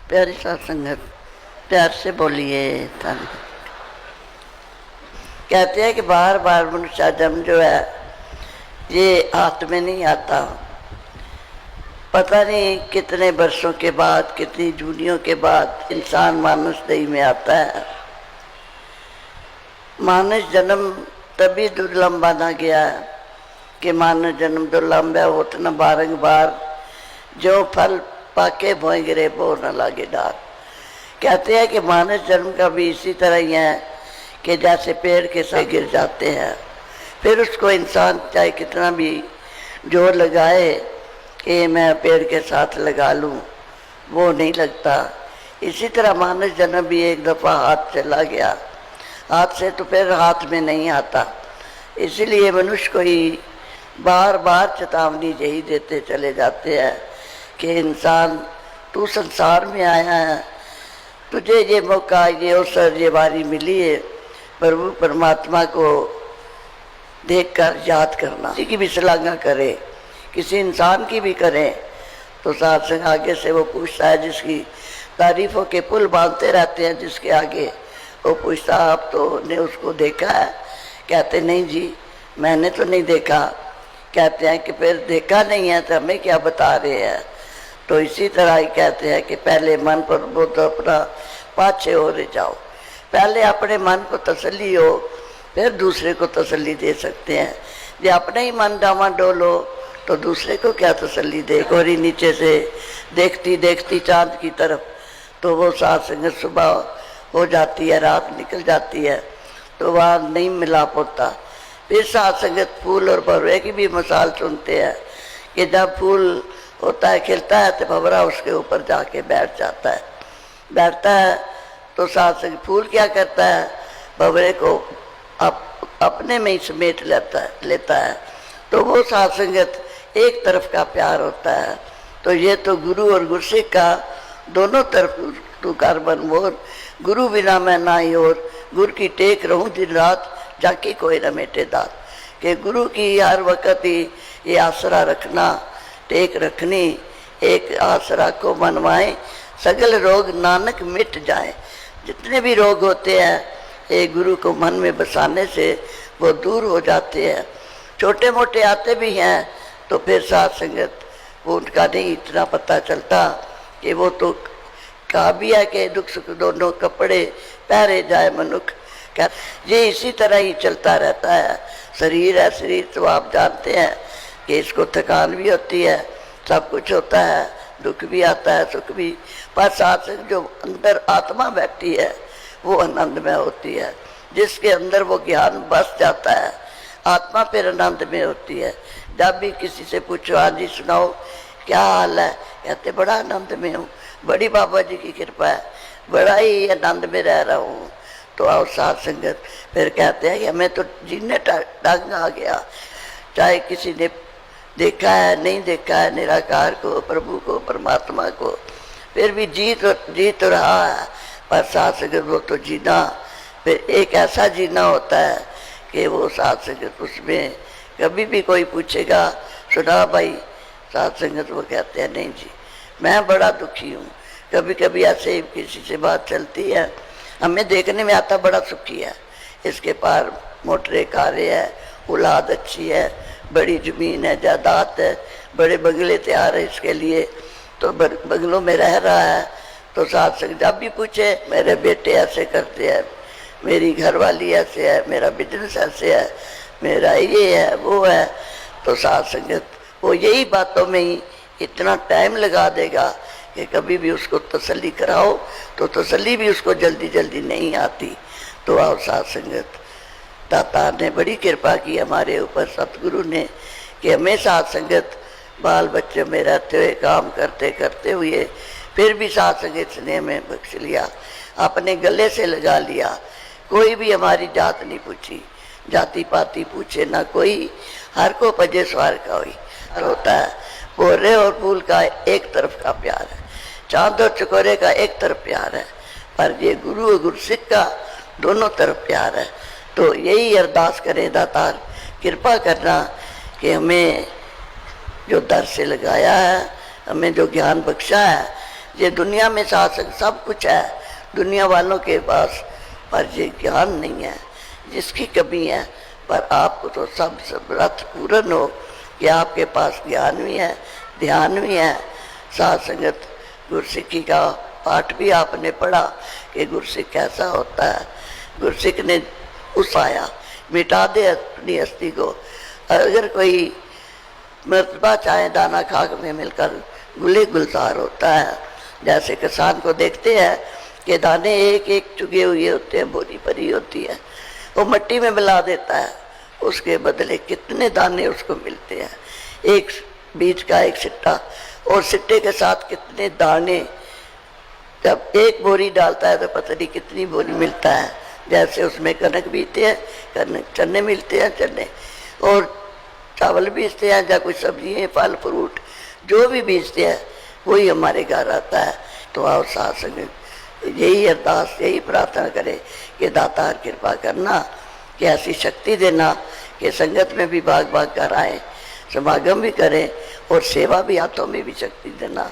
प्यारी साथ संगत, प्यार से बोलिए। धन कहते हैं कि बार बार मनुष्य जन्म जो है ये हाथ में नहीं आता। पता नहीं कितने वर्षों के बाद, कितनी जूनियों के बाद इंसान मानस देह में आता है। मानस जन्म तभी दुर्लभ माना गया है कि मानस जन्म दुर्लभ है, उतना बारंबार जो फल पाके भोए गिरे वो न लागे डार। कहते हैं कि मानस जन्म का भी इसी तरह ही है कि जैसे पेड़ के साथ गिर जाते हैं, फिर उसको इंसान चाहे कितना भी जोर लगाए कि मैं पेड़ के साथ लगा लूं, वो नहीं लगता। इसी तरह मानस जन्म भी एक दफ़ा हाथ चला गया, हाथ से तो फिर हाथ में नहीं आता। इसीलिए मनुष्य को ही बार बार चेतावनी यही देते चले जाते हैं कि इंसान तू संसार में आया है, तुझे ये मौका, ये अवसर, ये बारी मिली है प्रभु परमात्मा को देखकर याद करना। किसी की भी श्लाघना करे, किसी इंसान की भी करें तो साथ संग आगे से वो पूछता है, जिसकी तारीफों के पुल बांधते रहते हैं जिसके आगे, वो पूछता आप तो ने उसको देखा है? कहते नहीं जी मैंने तो नहीं देखा। कहते हैं कि फिर देखा नहीं है तो हमें क्या बता रहे हैं। तो इसी तरह ही कहते हैं कि पहले मन पर बुद्ध अपना पाछे हो रह जाओ। पहले अपने मन को तसल्ली हो, फिर दूसरे को तसल्ली दे सकते हैं। जब अपने ही मन डामाडोल हो तो दूसरे को क्या तसल्ली दे। गोरी नीचे से देखती देखती चांद की तरफ, तो वो साथ संगत सुबह हो जाती है, रात निकल जाती है, तो वहाँ नहीं मिला पोता। फिर साथ संगत फूल और भवरे की भी मिसाल सुनते हैं कि जब फूल होता है, खिलता है, तो भंवरा उसके ऊपर जाके बैठ जाता है। बैठता है तो साथ संग फूल क्या करता है, भंवरे को अपने में ही समेट लेता है। तो वो साथ संगत एक तरफ का प्यार होता है। तो ये तो गुरु और गुरसिख का दोनों तरफ तू कर बन मोर, गुरु बिना मैं ना ही और, गुरु की टेक रहूं दिन रात, जाके कोई न मेटे दात। कि गुरु की हर वक्त ही ये आसरा रखना, टेक रखनी, एक आसरा को मनवाए, सगल रोग नानक मिट जाए। जितने भी रोग होते हैं एक गुरु को मन में बसाने से वो दूर हो जाते हैं। छोटे मोटे आते भी हैं तो फिर साथ संगत वो उनका नहीं इतना पता चलता कि वो तो कहा भी है कि दुख सुख दोनों कपड़े पहरे जाए मनुख। क्या ये इसी तरह ही चलता रहता है। शरीर है, शरीर तो आप जानते हैं कि इसको थकान भी होती है, सब कुछ होता है, दुख भी आता है, सुख भी, पर साथ संग जो अंदर आत्मा बैठी है वो आनंद में होती है। जिसके अंदर वो ज्ञान बस जाता है, आत्मा फिर आनंद में होती है। जब भी किसी से पूछो हाँ जी सुनाओ क्या हाल है, कहते बड़ा आनंद में हूँ, बड़ी बाबा जी की कृपा है, बड़ा ही आनंद में रह रहा हूँ। तो आओ साथ संगत फिर कहते हैं कि हमें तो जीने ढंग आ गया। चाहे किसी ने देखा है नहीं देखा है निराकार को, प्रभु को, परमात्मा को, फिर भी जी तो रहा है, पर साथ संगत वो तो जीना फिर एक ऐसा जीना होता है कि वो साथ संगत उसमें कभी भी कोई पूछेगा सुना भाई साथ संगत, वो कहते हैं नहीं जी मैं बड़ा दुखी हूँ। कभी कभी ऐसे किसी से बात चलती है, हमें देखने में आता बड़ा सुखी है, इसके पार मोटरे कारे है, औलाद अच्छी है, बड़ी ज़मीन है, जायदाद है, बड़े बंगले तैयार है इसके लिए, तो बंगलों में रह रहा है। तो साथ संग जब भी पूछे मेरे बेटे ऐसे करते हैं, मेरी घरवाली ऐसे है, मेरा बिजनेस ऐसे है, मेरा ये है वो है, तो साथ संगत वो यही बातों में ही इतना टाइम लगा देगा कि कभी भी उसको तसल्ली कराओ तो तसल्ली भी उसको जल्दी जल्दी नहीं आती। तो आओ साथ संगत, दाता ने बड़ी कृपा की हमारे ऊपर, सतगुरु ने, कि हमें साथ संगत बाल बच्चे में रहते हुए काम करते करते हुए फिर भी साथ संगत स्नेह में बख्श लिया, अपने गले से लगा लिया। कोई भी हमारी जात नहीं पूछी, जाति पाति पूछे ना कोई, हर को पजे स्वार का हुई होता है। बोरे और फूल का एक तरफ का प्यार है, चांद और चकोरे का एक तरफ प्यार है, पर ये गुरु और गुरसिख का दोनों तरफ प्यार है। तो यही अरदास करें दातार कृपा करना कि हमें जो दर से लगाया है, हमें जो ज्ञान बख्शा है, ये दुनिया में शासन सब कुछ है दुनिया वालों के पास, पर ये ज्ञान नहीं है, जिसकी कमी है। पर आपको तो सब व्रत पूर्ण हो कि आपके पास ज्ञान भी है, ध्यान भी है, साथ संगत गुरसिक्खी का पाठ भी आपने पढ़ा कि गुरसिख कैसा होता है। गुरसिख ने उस आया मिटा दे अपनी हस्ती को। अगर कोई मर्तबा चाहे दाना खाक में मिलकर गुले गुलजार होता है, जैसे किसान को देखते हैं कि दाने एक एक चुगे हुए होते हैं, बोरी भरी होती है, वो मिट्टी में मिला देता है, उसके बदले कितने दाने उसको मिलते हैं, एक बीज का एक सिट्टा, और सिट्टे के साथ कितने दाने। जब एक बोरी डालता है तो पता नहीं कितनी बोरी मिलता है। जैसे उसमें कनक बीजते हैं, कनक चने मिलते हैं, चने, और चावल बीजते हैं, या कोई सब्जियाँ फल फ्रूट जो भी बीजते हैं वही हमारे घर आता है। तो आओ साथ संग यही अरदास, यही प्रार्थना करें कि दाता कृपा करना, कि ऐसी शक्ति देना कि संगत में भी भाग भाग कर आए, समागम भी करें और सेवा भी हाथों में भी शक्ति देना।